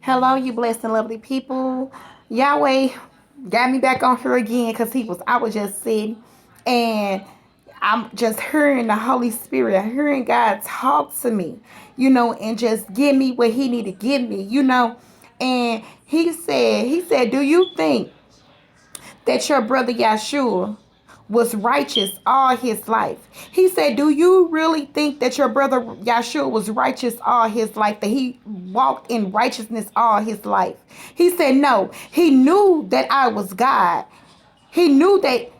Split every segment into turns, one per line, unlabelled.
Hello, you blessed and lovely people. Yahweh got me back on here again because I was just sitting and I'm just hearing the Holy Spirit, hearing God talk to me, and just give me what He need to give me, And He said, do you think that your brother Yashua was righteous all his life? He said, do you really think that your brother Yashua was righteous all his life, that he walked in righteousness all his life? He said, no. He knew that I was God. He knew that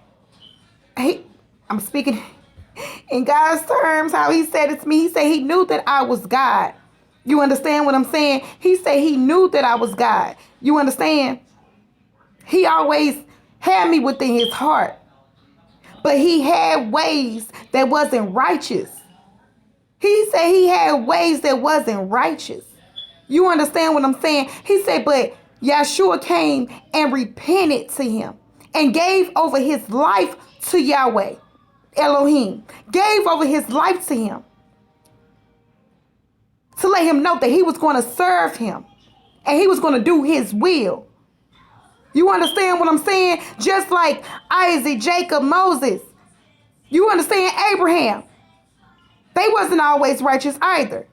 I'm speaking in God's terms, how he said it to me. He said he knew that I was God. You understand what I'm saying? He said he knew that I was God. You understand? He always had me within his heart. But he had ways that wasn't righteous. He said he had ways that wasn't righteous. You understand what I'm saying? He said, but Yashua came and repented to him and gave over his life to Yahweh. Elohim gave over his life to him to let him know that he was going to serve him and he was going to do his will. You understand what I'm saying? Just like Isaac, Jacob, Moses. You understand? Abraham. They wasn't always righteous either.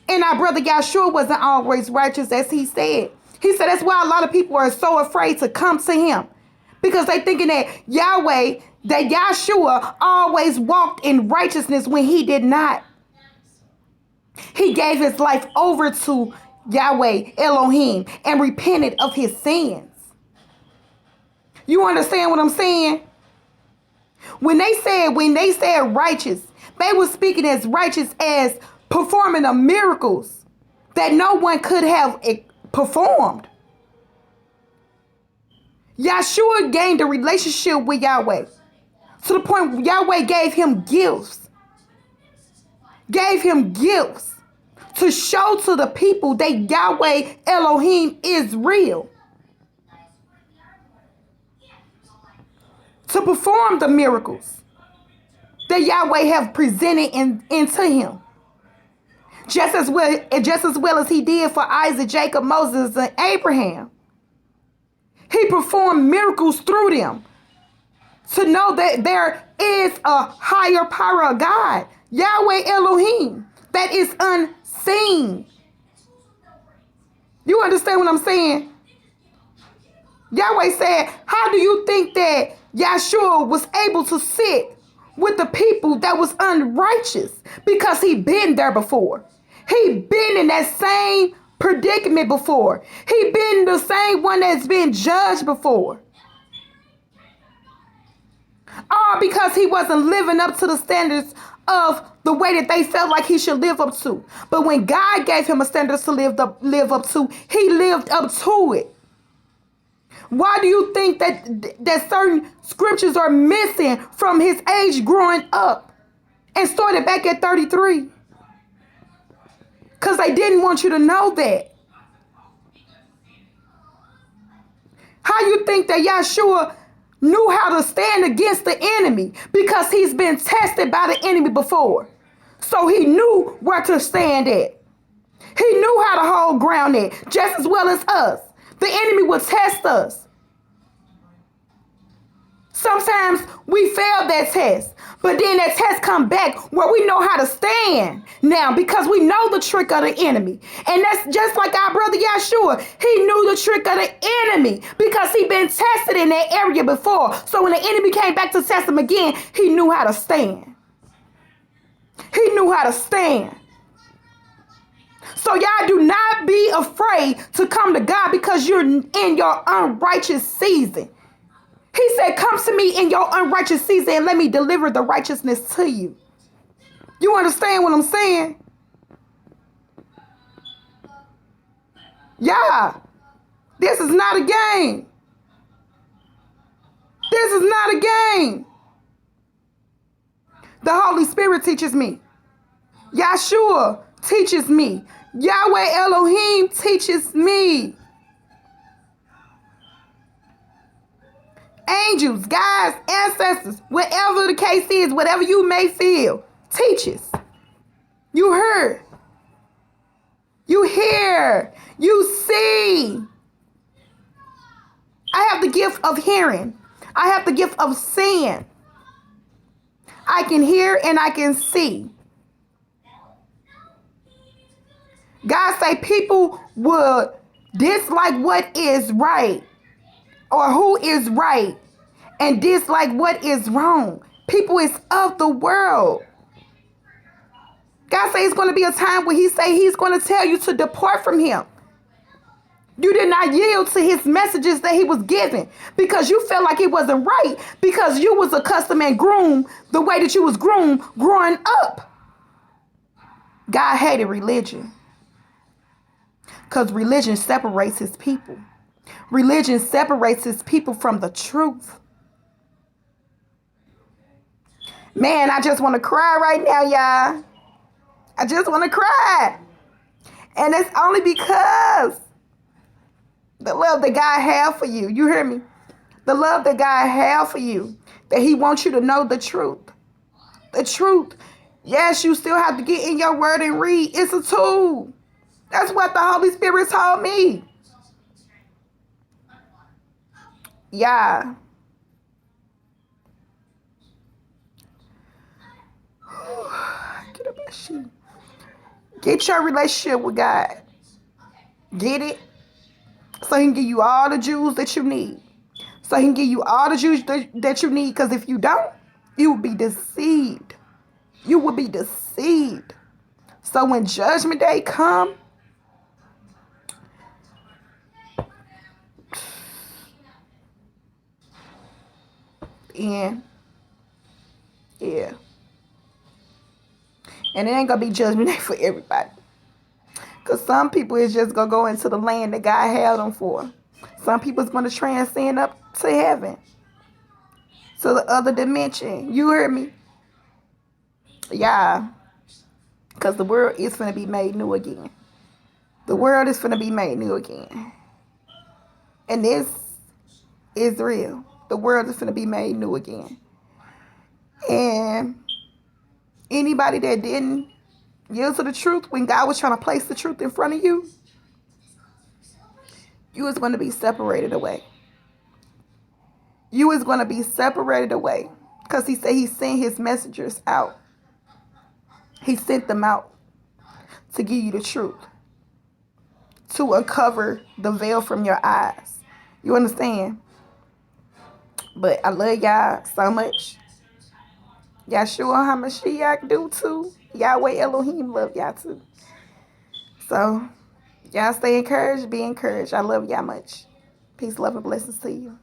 And our brother Yashua wasn't always righteous, as he said. He said that's why a lot of people are so afraid to come to him. Because they thinking that Yahweh, that Yashua always walked in righteousness when he did not. He gave his life over to Yahweh, Elohim, and repented of his sins. You understand what I'm saying? When they said righteous, they were speaking as righteous as performing the miracles that no one could have performed. Yashua gained a relationship with Yahweh to the point where Yahweh gave him gifts. Gave him gifts to show to the people that Yahweh Elohim is real. To perform the miracles that Yahweh have presented into him. Just as well as he did for Isaac, Jacob, Moses, and Abraham. He performed miracles through them to know that there is a higher power of God, Yahweh Elohim, that is unseen. You understand what I'm saying? Yahweh said, how do you think that Yashua was able to sit with the people that was unrighteous? Because he been there before. He been in that same predicament before. He been the same one that's been judged before. All because he wasn't living up to the standards of the way that they felt like he should live up to. But when God gave him a standard to live up to, he lived up to it. Why do you think that certain scriptures are missing from his age growing up and started back at 33? Because they didn't want you to know that. How you think that Yashua knew how to stand against the enemy? Because he's been tested by the enemy before. So he knew where to stand at. He knew how to hold ground at, just as well as us. The enemy will test us. Sometimes we fail that test, but then that test come back where we know how to stand now because we know the trick of the enemy. And that's just like our brother Yashua. He knew the trick of the enemy because he been tested in that area before. So when the enemy came back to test him again, he knew how to stand. He knew how to stand. So y'all do not be afraid to come to God because you're in your unrighteous season. He said, come to me in your unrighteous season and let me deliver the righteousness to you. You understand what I'm saying? Yeah. This is not a game. This is not a game. The Holy Spirit teaches me. Yashua teaches me. Yahweh Elohim teaches me. Angels, guides, ancestors, whatever the case is, whatever you may feel, teaches. You heard. You hear. You see. I have the gift of hearing. I have the gift of seeing. I can hear and I can see. God say people would dislike what is right or who is right and dislike what is wrong. People is of the world. God say it's going to be a time where he say he's going to tell you to depart from him. You did not yield to his messages that he was giving because you felt like it wasn't right because you was accustomed and groomed the way that you was groomed growing up. God hated religion because religion separates his people. Religion separates his people from the truth. Man, I just want to cry right now, y'all. I just want to cry. And it's only because the love that God has for you. You hear me? The love that God has for you. That he wants you to know the truth. The truth. Yes, you still have to get in your word and read. It's a tool. That's what the Holy Spirit told me. Yeah. Get your relationship with God. Get it. So he can give you all the jewels that you need. So he can give you all the jewels that you need. Because if you don't, you will be deceived. You will be deceived. So when judgment day come, and yeah. And it ain't going to be judgment day for everybody. Because some people is just going to go into the land that God held them for. Some people is going to transcend up to heaven. To the other dimension. You heard me? Yeah. Because the world is going to be made new again. The world is going to be made new again. And this is real. The world is going to be made new again. And anybody that didn't yield to the truth when God was trying to place the truth in front of you, you was going to be separated away. You was going to be separated away. Because he said he sent his messengers out. He sent them out to give you the truth. To uncover the veil from your eyes. You understand? But I love y'all so much. Yashua HaMashiach do too. Yahweh Elohim love y'all too. So, y'all stay encouraged. Be encouraged. I love y'all much. Peace, love, and blessings to you.